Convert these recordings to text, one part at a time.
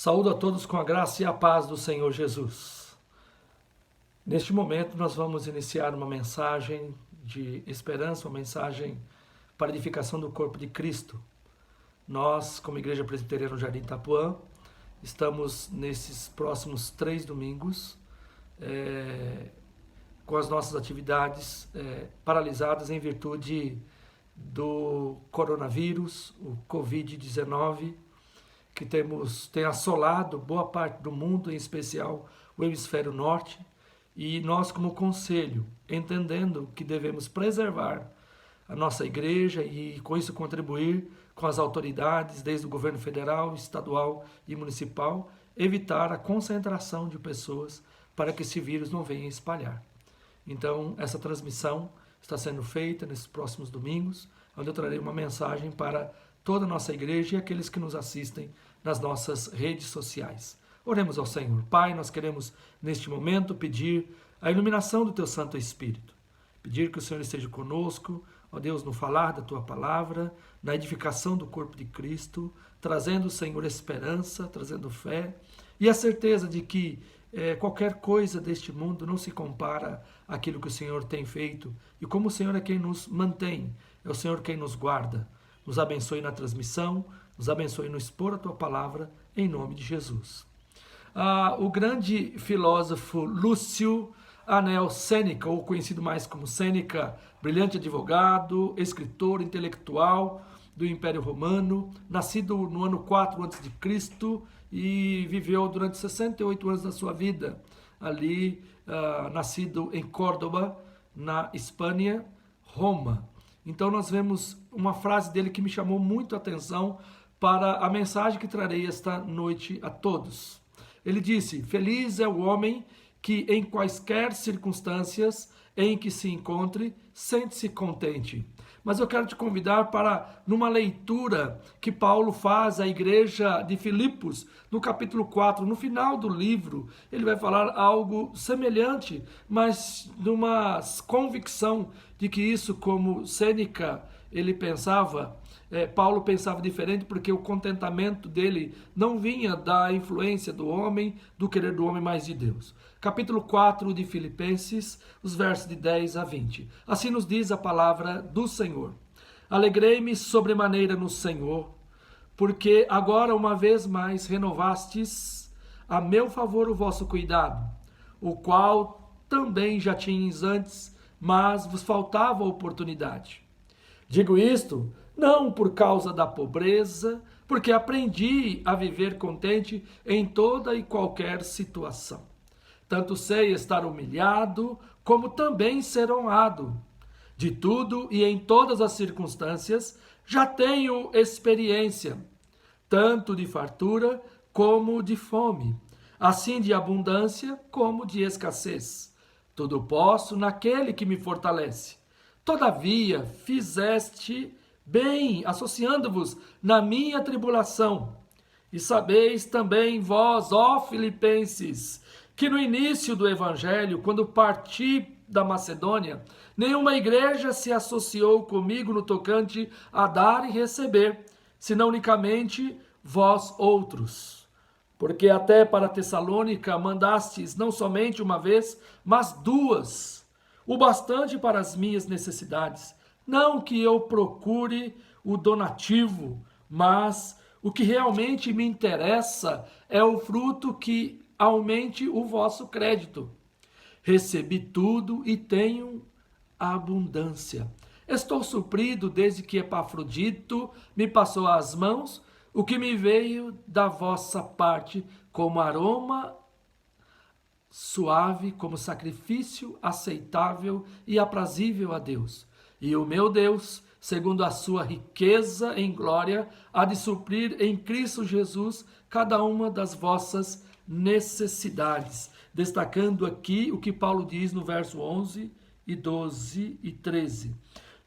Saúdo a todos com a graça e a paz do Senhor Jesus. Neste momento nós vamos iniciar uma mensagem de esperança, uma mensagem para a edificação do corpo de Cristo. Nós, como Igreja Presbiteriana do Jardim Itapuã, estamos nesses próximos 3 domingos com as nossas atividades paralisadas em virtude do coronavírus, o Covid-19, que tem assolado boa parte do mundo, em especial o hemisfério norte, e nós, como conselho, entendendo que devemos preservar a nossa igreja e com isso contribuir com as autoridades, desde o governo federal, estadual e municipal, evitar a concentração de pessoas para que esse vírus não venha espalhar. Então, essa transmissão está sendo feita nesses próximos domingos, onde eu trarei uma mensagem para toda a nossa igreja e aqueles que nos assistem nas nossas redes sociais. Oremos ao Senhor. Pai, nós queremos neste momento pedir a iluminação do Teu Santo Espírito. Pedir que o Senhor esteja conosco, ó Deus, no falar da Tua palavra, na edificação do corpo de Cristo, trazendo, Senhor, esperança, trazendo fé e a certeza de que qualquer coisa deste mundo não se compara àquilo que o Senhor tem feito. E como o Senhor é quem nos mantém, é o Senhor quem nos guarda. Nos abençoe na transmissão, nos abençoe no expor a Tua palavra, em nome de Jesus. O grande filósofo Lúcio Anel Sêneca, ou conhecido mais como Sêneca, brilhante advogado, escritor, intelectual do Império Romano, nascido no ano 4 a.C. e viveu durante 68 anos da sua vida, ali nascido em Córdoba, na Espanha, Roma. Então nós vemos uma frase dele que me chamou muito a atenção para a mensagem que trarei esta noite a todos. Ele disse: feliz é o homem que em quaisquer circunstâncias em que se encontre, sente-se contente. Mas eu quero te convidar para, numa leitura que Paulo faz à igreja de Filipos, no capítulo 4, no final do livro, ele vai falar algo semelhante, mas numa convicção de que isso, como Sêneca, ele pensava, Paulo pensava diferente, porque o contentamento dele não vinha da influência do homem, do querer do homem, mas de Deus. Capítulo 4 de Filipenses, os versos de 10 a 20. Assim nos diz a palavra do Senhor. Alegrei-me sobremaneira no Senhor, porque agora uma vez mais renovastes a meu favor o vosso cuidado, o qual também já tinhas antes, mas vos faltava oportunidade. Digo isto não por causa da pobreza, porque aprendi a viver contente em toda e qualquer situação. Tanto sei estar humilhado, como também ser honrado. De tudo e em todas as circunstâncias já tenho experiência, tanto de fartura como de fome, assim de abundância como de escassez. Tudo posso naquele que me fortalece. Todavia, fizeste bem, associando-vos na minha tribulação. E sabeis também vós, ó Filipenses, que no início do Evangelho, quando parti da Macedônia, nenhuma igreja se associou comigo no tocante a dar e receber, senão unicamente vós outros. Porque até para Tessalônica mandastes não somente uma vez, mas 2, o bastante para as minhas necessidades. Não que eu procure o donativo, mas o que realmente me interessa é o fruto que aumente o vosso crédito. Recebi tudo e tenho abundância. Estou suprido desde que Epafrodito me passou às mãos o que me veio da vossa parte como aroma suave, como sacrifício aceitável e aprazível a Deus. E o meu Deus, segundo a sua riqueza em glória, há de suprir em Cristo Jesus cada uma das vossas necessidades. Destacando aqui o que Paulo diz no verso 11 e 12 e 13.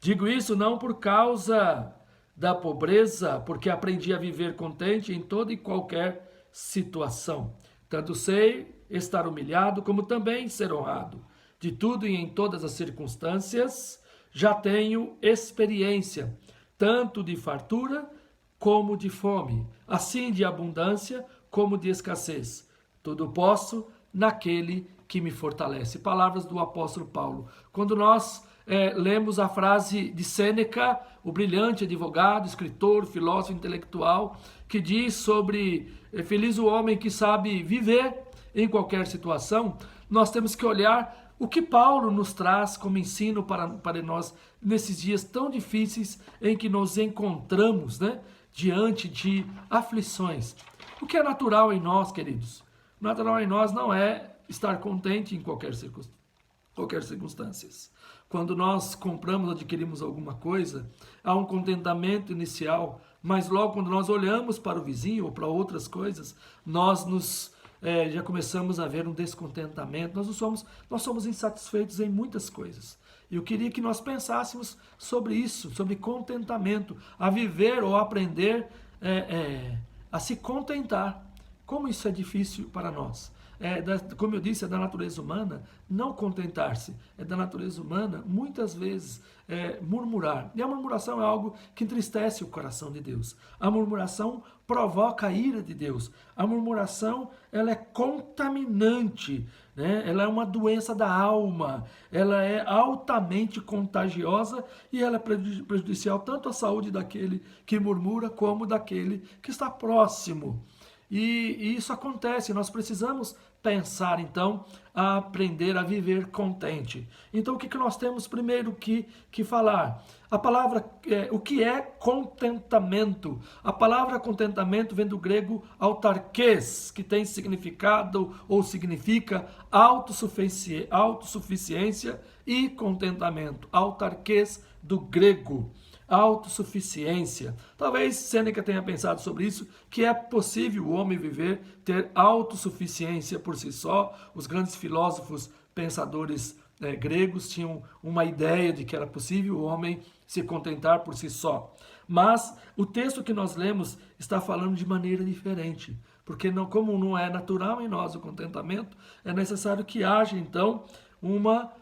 Digo isso não por causa da pobreza, porque aprendi a viver contente em toda e qualquer situação. Tanto sei estar humilhado, como também ser honrado. De tudo e em todas as circunstâncias, já tenho experiência, tanto de fartura como de fome, assim de abundância como de escassez. Tudo posso naquele que me fortalece. Palavras do apóstolo Paulo. Quando nós lemos a frase de Sêneca, o brilhante advogado, escritor, filósofo intelectual, que diz sobre feliz o homem que sabe viver em qualquer situação, nós temos que olhar o que Paulo nos traz como ensino para nós nesses dias tão difíceis em que nos encontramos, né, diante de aflições. O que é natural em nós, queridos? Natural em nós não é estar contente em qualquer circunstância. Quando nós compramos, adquirimos alguma coisa, há um contentamento inicial, mas logo quando nós olhamos para o vizinho ou para outras coisas, nós já começamos a ver um descontentamento, nós somos insatisfeitos em muitas coisas. E eu queria que nós pensássemos sobre isso, sobre contentamento, a viver ou aprender a se contentar. Como isso é difícil para nós. Como eu disse, é da natureza humana não contentar-se. É da natureza humana, muitas vezes, murmurar. E a murmuração é algo que entristece o coração de Deus. A murmuração provoca a ira de Deus. A murmuração, ela é contaminante, né? Ela é uma doença da alma. Ela é altamente contagiosa e ela é prejudicial tanto à saúde daquele que murmura como daquele que está próximo. E isso acontece, nós precisamos pensar, então, a aprender a viver contente. Então, o que nós temos primeiro que falar? A palavra, o que é contentamento? A palavra contentamento vem do grego autarkes, que tem significado ou significa autossuficiência e contentamento. Autarkes do grego. Autossuficiência. Talvez Sêneca tenha pensado sobre isso, que é possível o homem ter autossuficiência por si só. Os grandes filósofos, pensadores gregos tinham uma ideia de que era possível o homem se contentar por si só. Mas o texto que nós lemos está falando de maneira diferente, porque como não é natural em nós o contentamento, é necessário que haja então uma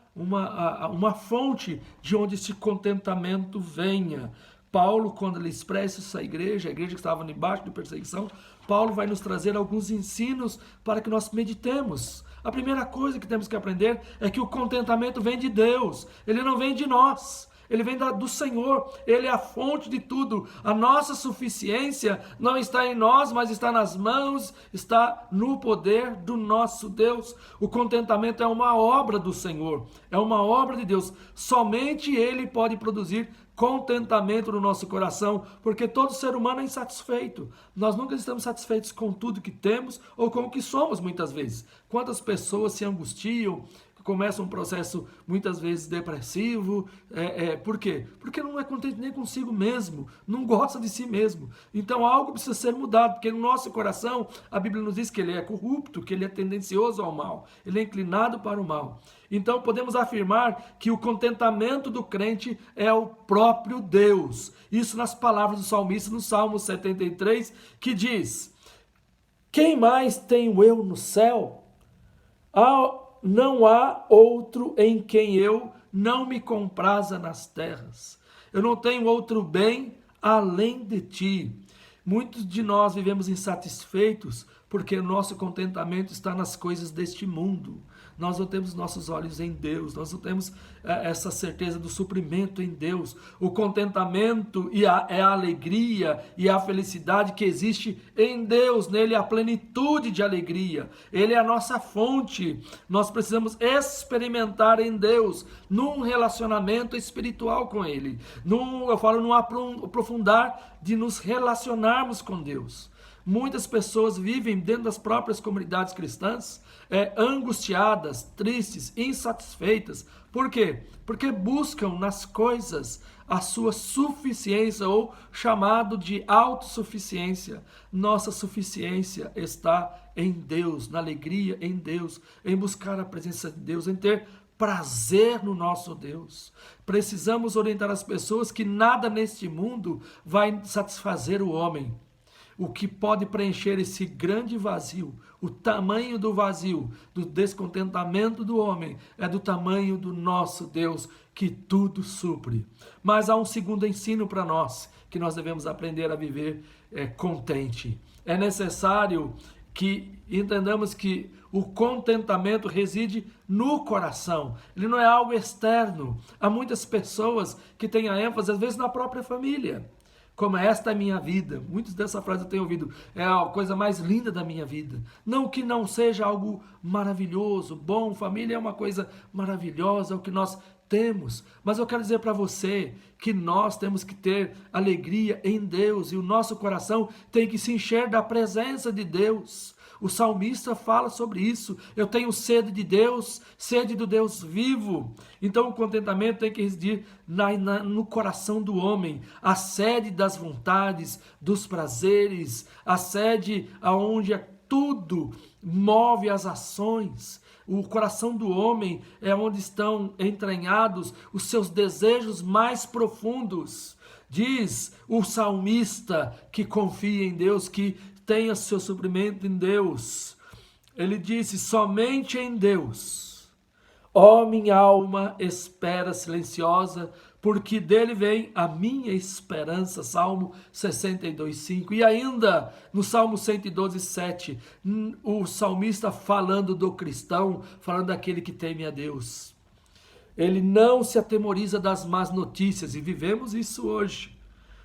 fonte de onde esse contentamento venha. Paulo, quando ele expressa essa igreja, a igreja que estava debaixo de perseguição, Paulo vai nos trazer alguns ensinos para que nós meditemos. A primeira coisa que temos que aprender é que o contentamento vem de Deus, ele não vem de nós. Ele vem do Senhor, Ele é a fonte de tudo. A nossa suficiência não está em nós, mas está nas mãos, está no poder do nosso Deus. O contentamento é uma obra do Senhor, é uma obra de Deus. Somente Ele pode produzir contentamento no nosso coração, porque todo ser humano é insatisfeito. Nós nunca estamos satisfeitos com tudo que temos ou com o que somos muitas vezes. Quantas pessoas se angustiam, começa um processo muitas vezes depressivo. Por quê? Porque não é contente nem consigo mesmo, não gosta de si mesmo. Então algo precisa ser mudado, porque no nosso coração a Bíblia nos diz que ele é corrupto, que ele é tendencioso ao mal, ele é inclinado para o mal. Então podemos afirmar que o contentamento do crente é o próprio Deus. Isso nas palavras do salmista no Salmo 73, que diz: quem mais tenho eu no céu? Não há outro em quem eu não me compraza nas terras. Eu não tenho outro bem além de ti. Muitos de nós vivemos insatisfeitos porque o nosso contentamento está nas coisas deste mundo. Nós não temos nossos olhos em Deus, nós não temos essa certeza do suprimento em Deus. O contentamento é a alegria e a felicidade que existe em Deus, nele a plenitude de alegria. Ele é a nossa fonte. Nós precisamos experimentar em Deus, num relacionamento espiritual com Ele. Eu falo num aprofundar de nos relacionarmos com Deus. Muitas pessoas vivem dentro das próprias comunidades cristãs angustiadas, tristes, insatisfeitas. Por quê? Porque buscam nas coisas a sua suficiência, ou chamado de autossuficiência. Nossa suficiência está em Deus, na alegria em Deus, em buscar a presença de Deus, em ter prazer no nosso Deus. Precisamos orientar as pessoas que nada neste mundo vai satisfazer o homem. O que pode preencher esse grande vazio, o tamanho do vazio, do descontentamento do homem, é do tamanho do nosso Deus, que tudo supre. Mas há um segundo ensino para nós, que nós devemos aprender a viver contente. É necessário que entendamos que o contentamento reside no coração, ele não é algo externo. Há muitas pessoas que têm a ênfase, às vezes, na própria família, como esta é a minha vida. Muitos dessa frase eu tenho ouvido, é a coisa mais linda da minha vida. Não que não seja algo maravilhoso, bom, família é uma coisa maravilhosa, é o que nós temos, mas eu quero dizer para você que nós temos que ter alegria em Deus, e o nosso coração tem que se encher da presença de Deus. O salmista fala sobre isso, eu tenho sede de Deus, sede do Deus vivo. Então o contentamento tem que residir no coração do homem, a sede das vontades, dos prazeres, a sede aonde tudo move as ações. O coração do homem é onde estão entranhados os seus desejos mais profundos. Diz o salmista que confia em Deus, que tenha seu suprimento em Deus. Ele disse: somente em Deus, ó minha alma, espera silenciosa, porque dele vem a minha esperança. Salmo 62:5. E ainda no Salmo 112:7, o salmista falando do cristão, falando daquele que teme a Deus. Ele não se atemoriza das más notícias, e vivemos isso hoje.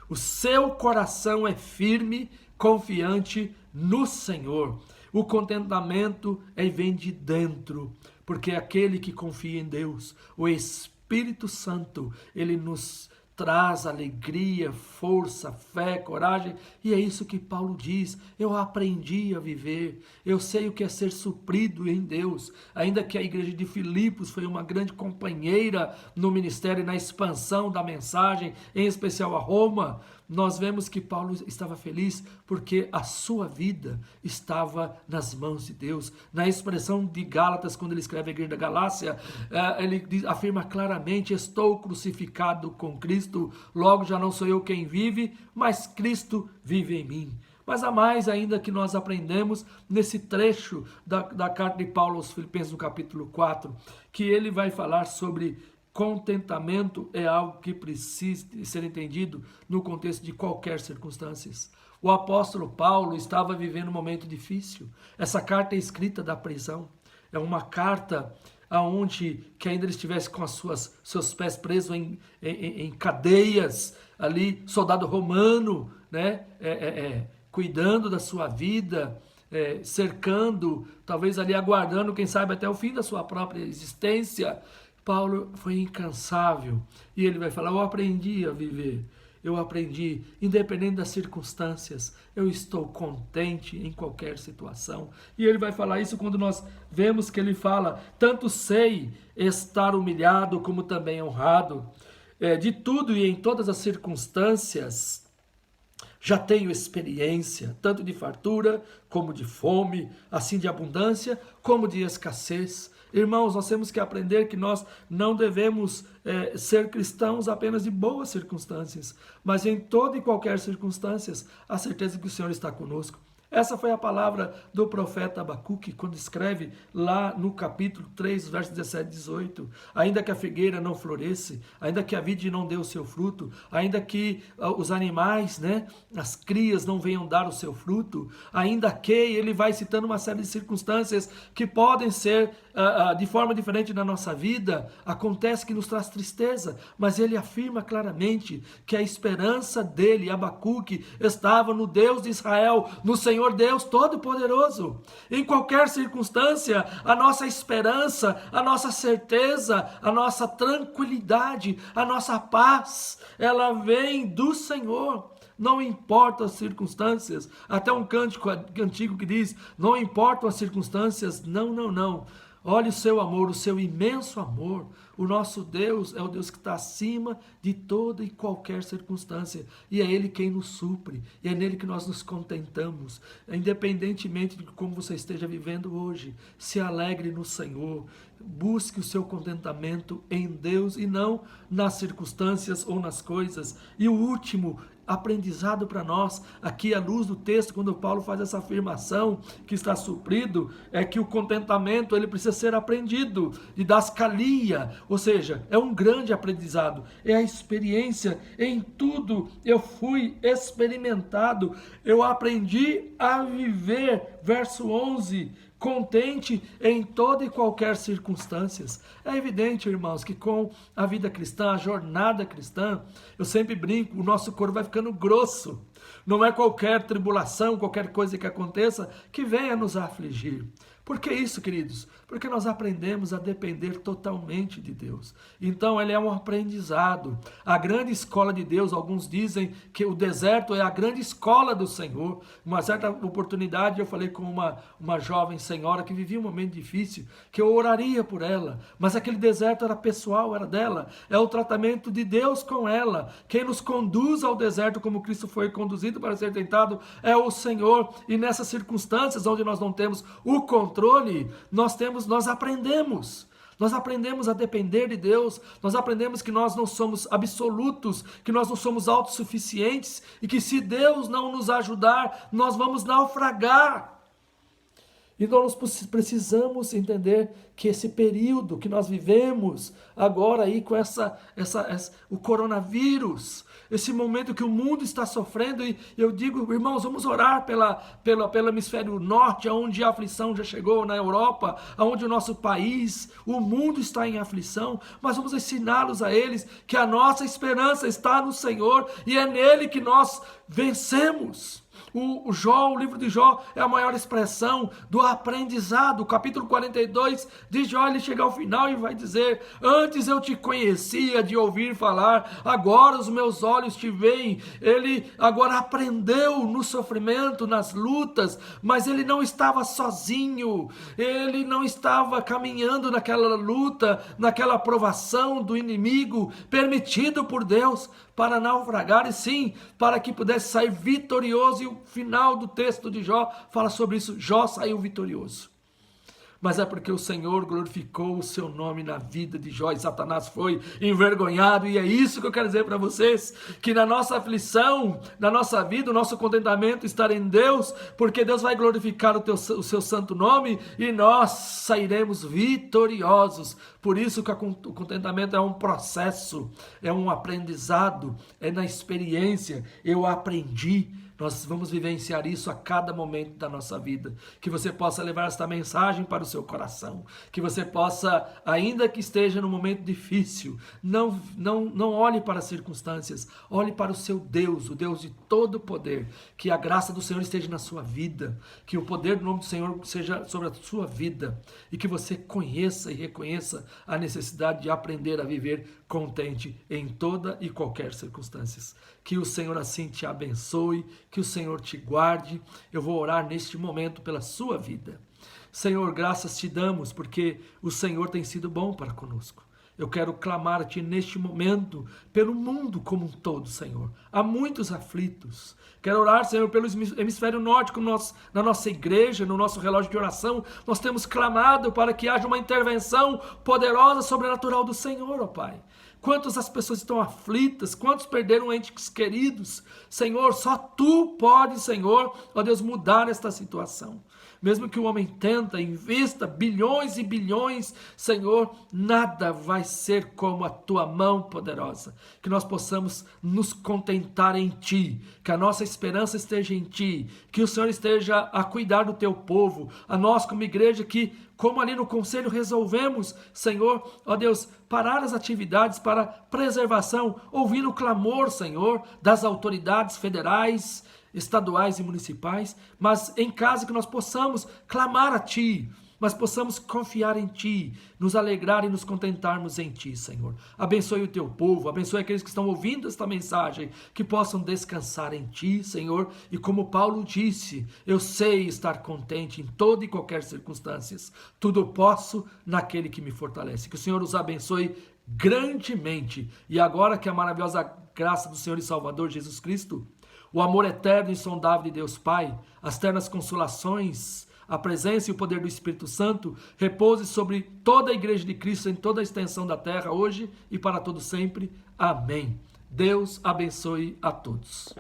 O seu coração é firme, confiante no Senhor. O contentamento vem de dentro, porque aquele que confia em Deus, o Espírito Santo, ele nos traz alegria, força, fé, coragem, e é isso que Paulo diz: eu aprendi a viver, eu sei o que é ser suprido em Deus. Ainda que a igreja de Filipos foi uma grande companheira no ministério e na expansão da mensagem, em especial a Roma, nós vemos que Paulo estava feliz porque a sua vida estava nas mãos de Deus. Na expressão de Gálatas, quando ele escreve a igreja da Galácia, ele afirma claramente: estou crucificado com Cristo, logo já não sou eu quem vive, mas Cristo vive em mim. Mas há mais ainda que nós aprendemos nesse trecho da carta de Paulo aos Filipenses, no capítulo 4, que ele vai falar sobre contentamento. É algo que precisa ser entendido no contexto de qualquer circunstância. O apóstolo Paulo estava vivendo um momento difícil. Essa carta é escrita da prisão. É uma carta aonde que ainda ele estivesse com seus pés presos em cadeias ali, soldado romano, né? Cuidando da sua vida, cercando, talvez ali aguardando, quem sabe até o fim da sua própria existência. Paulo foi incansável, e ele vai falar: eu aprendi a viver, eu aprendi, independente das circunstâncias, eu estou contente em qualquer situação. E ele vai falar isso quando nós vemos que ele fala: tanto sei estar humilhado como também honrado, de tudo e em todas as circunstâncias já tenho experiência, tanto de fartura como de fome, assim de abundância como de escassez. Irmãos, nós temos que aprender que nós não devemos ser cristãos apenas de boas circunstâncias, mas em toda e qualquer circunstância, a certeza que o Senhor está conosco. Essa foi a palavra do profeta Abacuque, quando escreve lá no capítulo 3, versos 17 e 18. Ainda que a figueira não floresça, ainda que a vide não dê o seu fruto, ainda que os animais, as crias não venham dar o seu fruto, ainda que, ele vai citando uma série de circunstâncias que podem ser de forma diferente na nossa vida, acontece que nos traz tristeza, mas ele afirma claramente que a esperança dele, Abacuque, estava no Deus de Israel, no Senhor Deus Todo-Poderoso. Em qualquer circunstância, a nossa esperança, a nossa certeza, a nossa tranquilidade, a nossa paz, ela vem do Senhor. Não importa as circunstâncias. Até um cântico antigo que diz: não importam as circunstâncias, não. Olha o seu amor, o seu imenso amor. O nosso Deus é o Deus que está acima de toda e qualquer circunstância. E é Ele quem nos supre. E é nele que nós nos contentamos. Independentemente de como você esteja vivendo hoje, se alegre no Senhor. Busque o seu contentamento em Deus e não nas circunstâncias ou nas coisas. E o último aprendizado para nós. Aqui à luz do texto, quando Paulo faz essa afirmação que está suprido, é que o contentamento ele precisa ser aprendido, didascalia, ou seja, é um grande aprendizado, é a experiência. Em tudo eu fui experimentado, eu aprendi a viver, verso 11, contente em toda e qualquer circunstância. É evidente, irmãos, que com a vida cristã, a jornada cristã, eu sempre brinco, o nosso corpo vai ficando grosso. Não é qualquer tribulação, qualquer coisa que aconteça que venha nos afligir. Por que isso, queridos? Porque nós aprendemos a depender totalmente de Deus. Então, ele é um aprendizado. A grande escola de Deus, alguns dizem que o deserto é a grande escola do Senhor. Uma certa oportunidade, eu falei com uma jovem senhora que vivia um momento difícil, que eu oraria por ela, mas aquele deserto era pessoal, era dela. É o tratamento de Deus com ela. Quem nos conduz ao deserto, como Cristo foi conduzido para ser tentado, é o Senhor. E nessas circunstâncias onde nós não temos o controle, nós aprendemos a depender de Deus, nós aprendemos que nós não somos absolutos, que nós não somos autossuficientes e que se Deus não nos ajudar, nós vamos naufragar. E nós precisamos entender que esse período que nós vivemos agora aí com o coronavírus, esse momento que o mundo está sofrendo, e eu digo, irmãos, vamos orar pelo hemisfério norte, onde a aflição já chegou, na Europa, onde o nosso país, o mundo está em aflição, mas vamos ensiná-los a eles que a nossa esperança está no Senhor e é nele que nós vencemos. O livro de Jó é a maior expressão do aprendizado. O capítulo 42 de Jó, ele chega ao final e vai dizer: antes eu te conhecia de ouvir falar, agora os meus olhos te veem. Ele agora aprendeu no sofrimento, nas lutas, mas ele não estava sozinho, ele não estava caminhando naquela luta, naquela provação do inimigo, permitido por Deus para naufragar, e sim, para que pudesse sair vitorioso. E o final do texto de Jó fala sobre isso. Jó saiu vitorioso, mas é porque o Senhor glorificou o seu nome na vida de Jó, e Satanás foi envergonhado. E é isso que eu quero dizer para vocês, que na nossa aflição, na nossa vida, o nosso contentamento está em Deus, porque Deus vai glorificar o seu santo nome, e nós sairemos vitoriosos. Por isso que o contentamento é um processo, é um aprendizado, é na experiência. Eu aprendi. Nós vamos vivenciar isso a cada momento da nossa vida. Que você possa levar esta mensagem para o seu coração. Que você possa, ainda que esteja num momento difícil, não olhe para as circunstâncias. Olhe para o seu Deus, o Deus de todo poder. Que a graça do Senhor esteja na sua vida. Que o poder do nome do Senhor seja sobre a sua vida. E que você conheça e reconheça a necessidade de aprender a viver contente em toda e qualquer circunstância. Que o Senhor assim te abençoe, que o Senhor te guarde. Eu vou orar neste momento pela sua vida. Senhor, graças te damos porque o Senhor tem sido bom para conosco. Eu quero clamar a Ti neste momento pelo mundo como um todo, Senhor. Há muitos aflitos. Quero orar, Senhor, pelo hemisfério norte, na nossa igreja, no nosso relógio de oração. Nós temos clamado para que haja uma intervenção poderosa, sobrenatural do Senhor, ó Pai. Quantas as pessoas estão aflitas, quantos perderam entes queridos. Senhor, só Tu podes, Senhor, ó Deus, mudar esta situação. Mesmo que o homem tenta, invista bilhões e bilhões, Senhor, nada vai ser como a Tua mão poderosa. Que nós possamos nos contentar em Ti, que a nossa esperança esteja em Ti, que o Senhor esteja a cuidar do Teu povo, a nós como igreja que, como ali no conselho resolvemos, Senhor, ó Deus, parar as atividades para preservação, ouvindo o clamor, Senhor, das autoridades federais, estaduais e municipais, mas em casa que nós possamos clamar a Ti, mas possamos confiar em Ti, nos alegrar e nos contentarmos em Ti, Senhor. Abençoe o Teu povo, abençoe aqueles que estão ouvindo esta mensagem, que possam descansar em Ti, Senhor, e como Paulo disse, eu sei estar contente em toda e qualquer circunstância, tudo posso naquele que me fortalece. Que o Senhor os abençoe grandemente, e agora que a maravilhosa graça do Senhor e Salvador Jesus Cristo, o amor eterno e insondável de Deus Pai, as ternas consolações, a presença e o poder do Espírito Santo repouse sobre toda a igreja de Cristo em toda a extensão da terra, hoje e para todo sempre. Amém. Deus abençoe a todos.